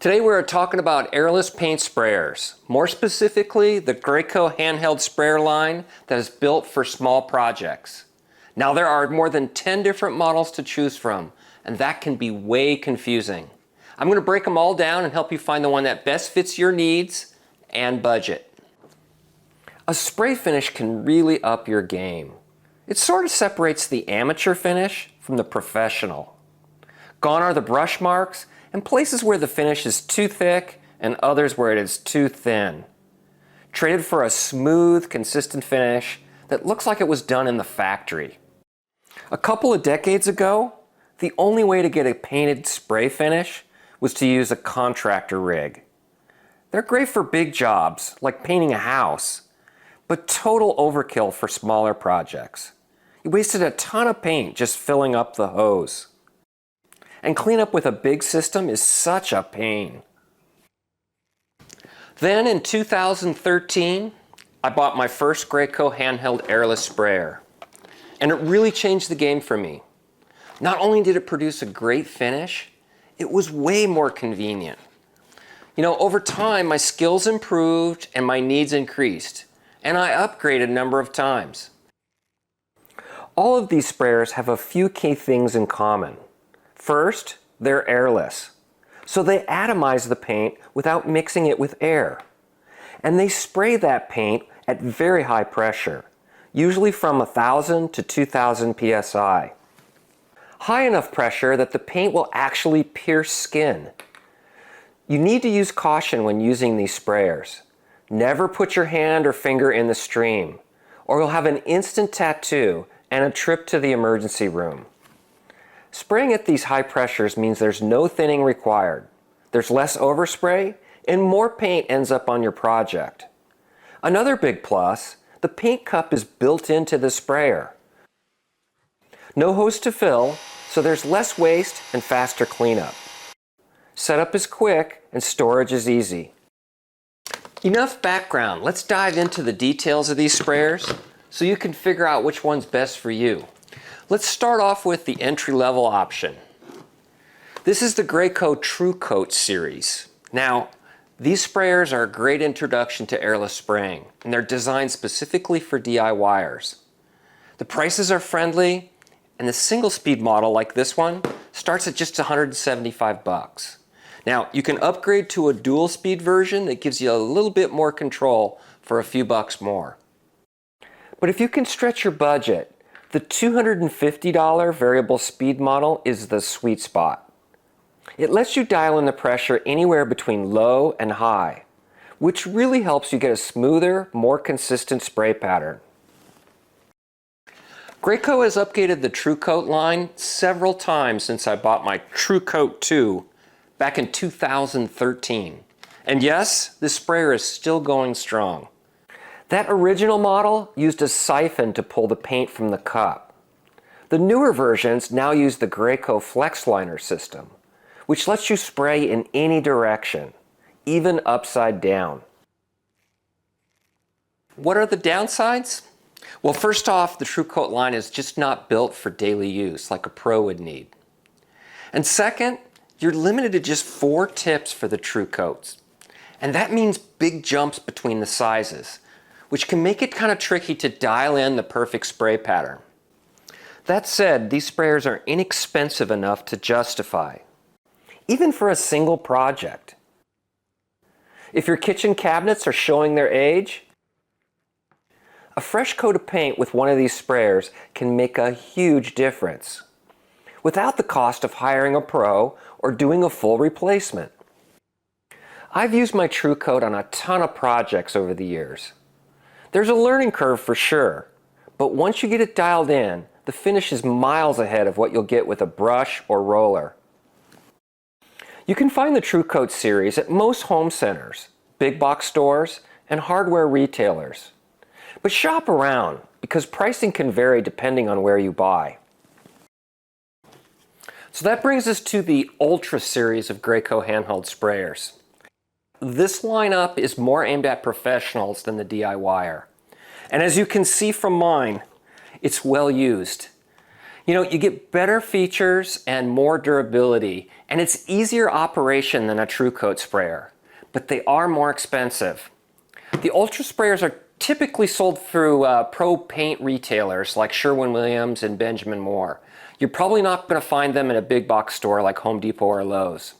Today we're talking about airless paint sprayers, more specifically the Graco Handheld sprayer line that is built for small projects. Now there are more than 10 different models to choose from, and that can be way confusing. I'm going to break them all down and help you find the one that best fits your needs and budget. A spray finish can really up your game. It sort of separates the amateur finish from the professional. Gone are the brush marks and places where the finish is too thick and others where it is too thin. Traded for a smooth, consistent finish that looks like it was done in the factory. A couple of decades ago, the only way to get a painted spray finish was to use a contractor rig. They're great for big jobs, like painting a house, but total overkill for smaller projects. You wasted a ton of paint just filling up the hose. And cleanup with a big system is such a pain. Then in 2013, I bought my first Graco handheld airless sprayer. And it really changed the game for me. Not only did it produce a great finish, it was way more convenient. You know, over time my skills improved and my needs increased, and I upgraded a number of times. All of these sprayers have a few key things in common. First, they're airless, so they atomize the paint without mixing it with air. And they spray that paint at very high pressure, usually from 1,000 to 2,000 psi. High enough pressure that the paint will actually pierce skin. You need to use caution when using these sprayers. Never put your hand or finger in the stream, or you'll have an instant tattoo and a trip to the emergency room. Spraying at these high pressures means there's no thinning required. There's less overspray and more paint ends up on your project. Another big plus, the paint cup is built into the sprayer. No hose to fill, so there's less waste and faster cleanup. Setup is quick and storage is easy. Enough background, let's dive into the details of these sprayers so you can figure out which one's best for you. Let's start off with the entry-level option. This is the Graco TrueCoat series. Now, these sprayers are a great introduction to airless spraying, and they're designed specifically for DIYers. The prices are friendly, and the single-speed model like this one starts at just $175. Now, you can upgrade to a dual-speed version that gives you a little bit more control for a few bucks more. But if you can stretch your budget, the $250 variable speed model is the sweet spot. It lets you dial in the pressure anywhere between low and high, which really helps you get a smoother, more consistent spray pattern. Graco has updated the TrueCoat line several times since I bought my TrueCoat 2 back in 2013. And yes, this sprayer is still going strong. That original model used a siphon to pull the paint from the cup. The newer versions now use the Graco Flex Liner system, which lets you spray in any direction, even upside down. What are the downsides? Well, first off, the TrueCoat line is just not built for daily use like a pro would need. And second, you're limited to just 4 tips for the TrueCoats. And that means big jumps between the sizes, which can make it kind of tricky to dial in the perfect spray pattern. That said, these sprayers are inexpensive enough to justify, even for a single project. If your kitchen cabinets are showing their age, a fresh coat of paint with one of these sprayers can make a huge difference, without the cost of hiring a pro or doing a full replacement. I've used my TrueCoat on a ton of projects over the years. There's a learning curve for sure, but once you get it dialed in, the finish is miles ahead of what you'll get with a brush or roller. You can find the TrueCoat series at most home centers, big box stores, and hardware retailers. But shop around, because pricing can vary depending on where you buy. So that brings us to the Ultra series of Graco handheld sprayers. This lineup is more aimed at professionals than the DIYer. And as you can see from mine, it's well used. You get better features and more durability, and it's easier operation than a TrueCoat sprayer, but they are more expensive. The Ultra sprayers are typically sold through pro paint retailers like Sherwin-Williams and Benjamin Moore. You're probably not going to find them in a big box store like Home Depot or Lowe's.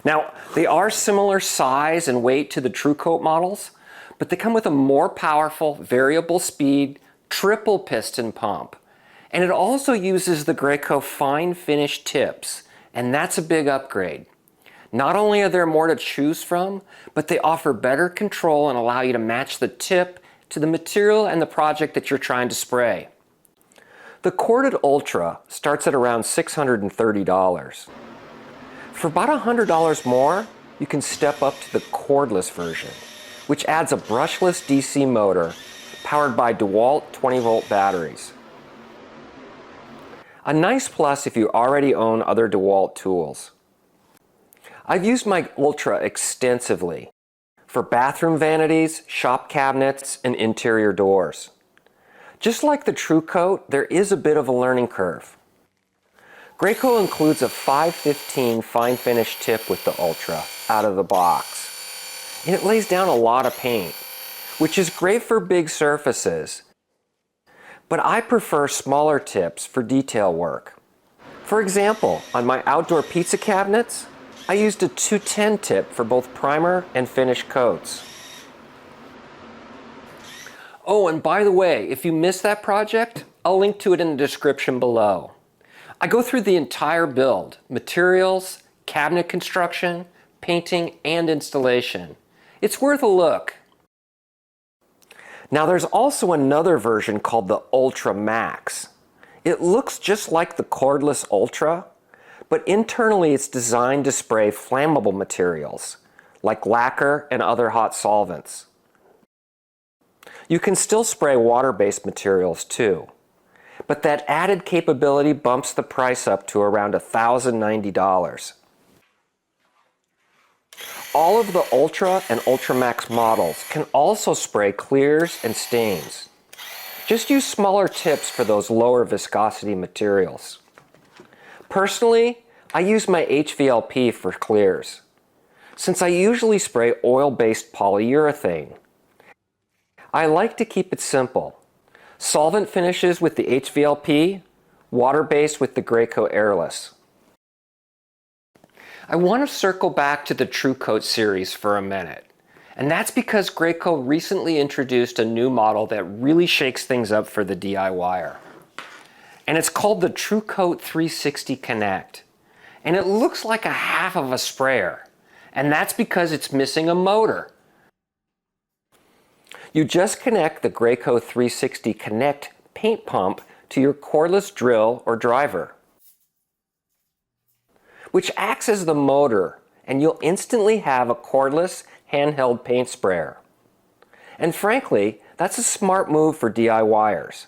Now, they are similar size and weight to the TrueCoat models, but they come with a more powerful, variable speed, triple piston pump. And it also uses the Graco fine finish tips, and that's a big upgrade. Not only are there more to choose from, but they offer better control and allow you to match the tip to the material and the project that you're trying to spray. The corded Ultra starts at around $630. For about $100 more, you can step up to the cordless version, which adds a brushless DC motor powered by DeWalt 20-volt batteries. A nice plus if you already own other DeWalt tools. I've used my Ultra extensively for bathroom vanities, shop cabinets, and interior doors. Just like the TrueCoat, there is a bit of a learning curve. Graco includes a 515 fine finish tip with the Ultra out of the box, and it lays down a lot of paint, which is great for big surfaces. But I prefer smaller tips for detail work. For example, on my outdoor pizza cabinets, I used a 210 tip for both primer and finish coats. Oh, and by the way, if you missed that project, I'll link to it in the description below. I go through the entire build, materials, cabinet construction, painting, and installation. It's worth a look. Now there's also another version called the Ultra Max. It looks just like the cordless Ultra, but internally it's designed to spray flammable materials like lacquer and other hot solvents. You can still spray water-based materials too, but that added capability bumps the price up to around $1,090. All of the Ultra and Ultra Max models can also spray clears and stains. Just use smaller tips for those lower viscosity materials. Personally, I use my HVLP for clears, since I usually spray oil-based polyurethane. I like to keep it simple. Solvent finishes with the HVLP, water-based with the Graco airless. I want to circle back to the TrueCoat series for a minute. And that's because Graco recently introduced a new model that really shakes things up for the DIYer. And it's called the TrueCoat 360 Connect. And it looks like a half of a sprayer. And that's because it's missing a motor. You just connect the Graco 360 Connect paint pump to your cordless drill or driver, which acts as the motor, and you'll instantly have a cordless handheld paint sprayer. And frankly, that's a smart move for DIYers.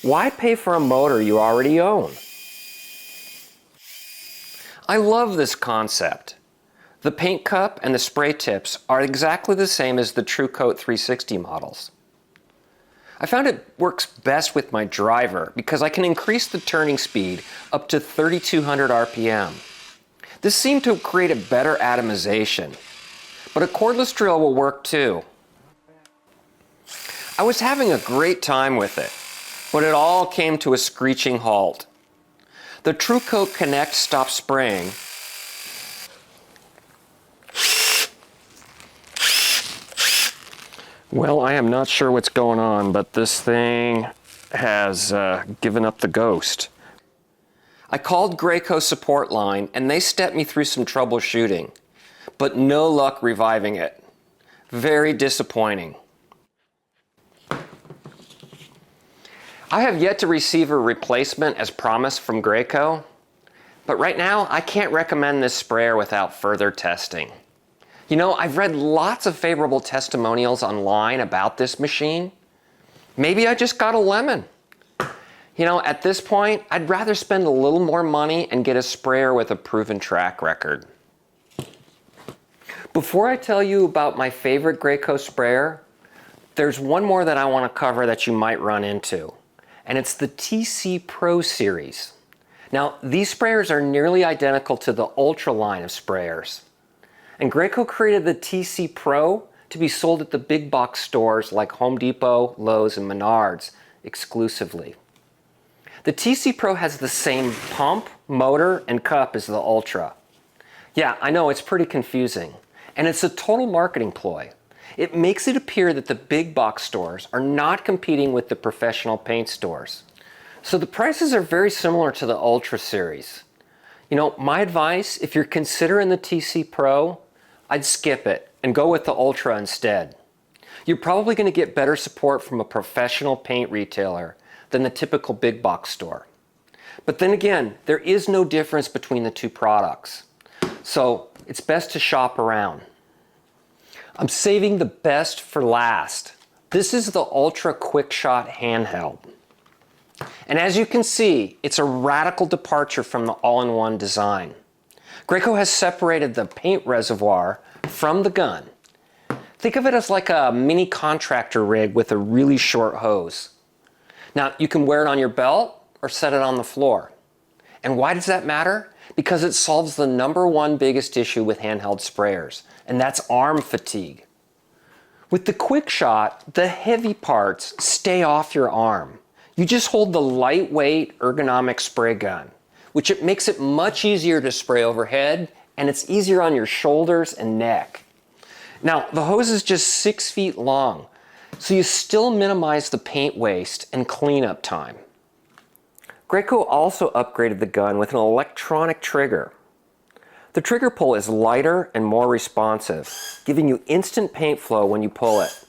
Why pay for a motor you already own? I love this concept. The paint cup and the spray tips are exactly the same as the TrueCoat 360 models. I found it works best with my driver because I can increase the turning speed up to 3,200 RPM. This seemed to create a better atomization, but a cordless drill will work too. I was having a great time with it, but it all came to a screeching halt. The TrueCoat Connect stopped spraying, well, I am not sure what's going on, but this thing has given up the ghost. I called Graco support line and they stepped me through some troubleshooting, but no luck reviving it. Very disappointing. I have yet to receive a replacement as promised from Graco, but right now I can't recommend this sprayer without further testing. You know, I've read lots of favorable testimonials online about this machine. Maybe I just got a lemon. You know, at this point, I'd rather spend a little more money and get a sprayer with a proven track record. Before I tell you about my favorite Graco sprayer, there's one more that I want to cover that you might run into, and it's the TC Pro series. Now, these sprayers are nearly identical to the Ultra line of sprayers. And Graco created the TC Pro to be sold at the big box stores like Home Depot, Lowe's, and Menards exclusively. The TC Pro has the same pump, motor, and cup as the Ultra. Yeah, I know, it's pretty confusing. And it's a total marketing ploy. It makes it appear that the big box stores are not competing with the professional paint stores. So the prices are very similar to the Ultra series. You know, my advice, if you're considering the TC Pro, I'd skip it and go with the Ultra instead. You're probably going to get better support from a professional paint retailer than the typical big box store. But then again, there is no difference between the two products. So it's best to shop around. I'm saving the best for last. This is the Ultra Quickshot Handheld. And as you can see, it's a radical departure from the all-in-one design. Graco has separated the paint reservoir from the gun. Think of it as like a mini contractor rig with a really short hose. Now, you can wear it on your belt or set it on the floor. And why does that matter? Because it solves the #1 biggest issue with handheld sprayers, and that's arm fatigue. With the Quickshot, the heavy parts stay off your arm. You just hold the lightweight ergonomic spray gun, which it makes it much easier to spray overhead, and it's easier on your shoulders and neck. Now, the hose is just 6 feet long, so you still minimize the paint waste and cleanup time. Graco also upgraded the gun with an electronic trigger. The trigger pull is lighter and more responsive, giving you instant paint flow when you pull it.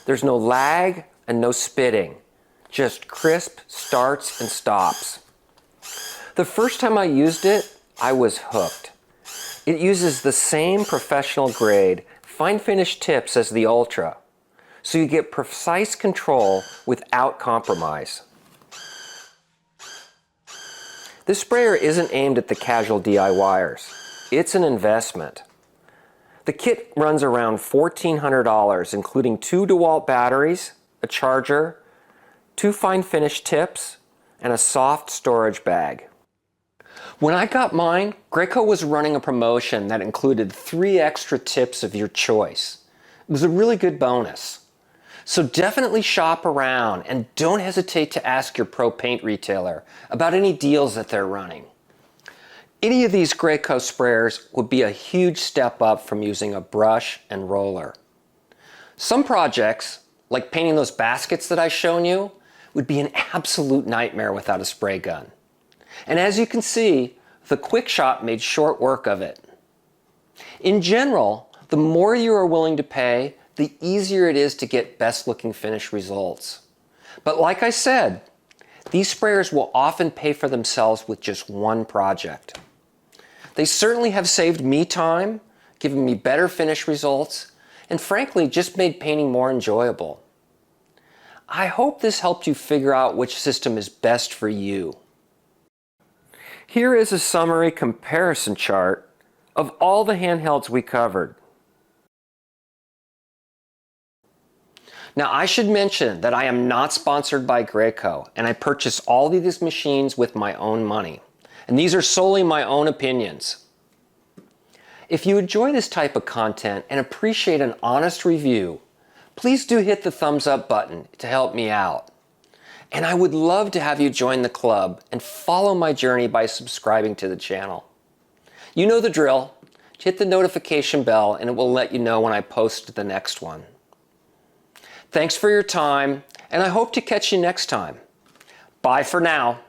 There's no lag and no spitting, just crisp starts and stops. The first time I used it, I was hooked. It uses the same professional grade fine finish tips as the Ultra, so you get precise control without compromise. This sprayer isn't aimed at the casual DIYers. It's an investment. The kit runs around $1,400, including 2 DeWalt batteries, a charger, 2 fine finish tips, and a soft storage bag. When I got mine, Graco was running a promotion that included 3 extra tips of your choice. It was a really good bonus. So definitely shop around and don't hesitate to ask your pro paint retailer about any deals that they're running. Any of these Graco sprayers would be a huge step up from using a brush and roller. Some projects, like painting those baskets that I've shown you, would be an absolute nightmare without a spray gun. And as you can see, the Quickshot made short work of it. In general, the more you are willing to pay, the easier it is to get best looking finish results. But like I said, these sprayers will often pay for themselves with just one project. They certainly have saved me time, given me better finish results, and frankly just made painting more enjoyable. I hope this helped you figure out which system is best for you. Here is a summary comparison chart of all the handhelds we covered. Now, I should mention that I am not sponsored by Graco, and I purchase all of these machines with my own money. And these are solely my own opinions. If you enjoy this type of content and appreciate an honest review, please do hit the thumbs up button to help me out. And I would love to have you join the club and follow my journey by subscribing to the channel. You know the drill. Hit the notification bell and it will let you know when I post the next one. Thanks for your time, and I hope to catch you next time. Bye for now.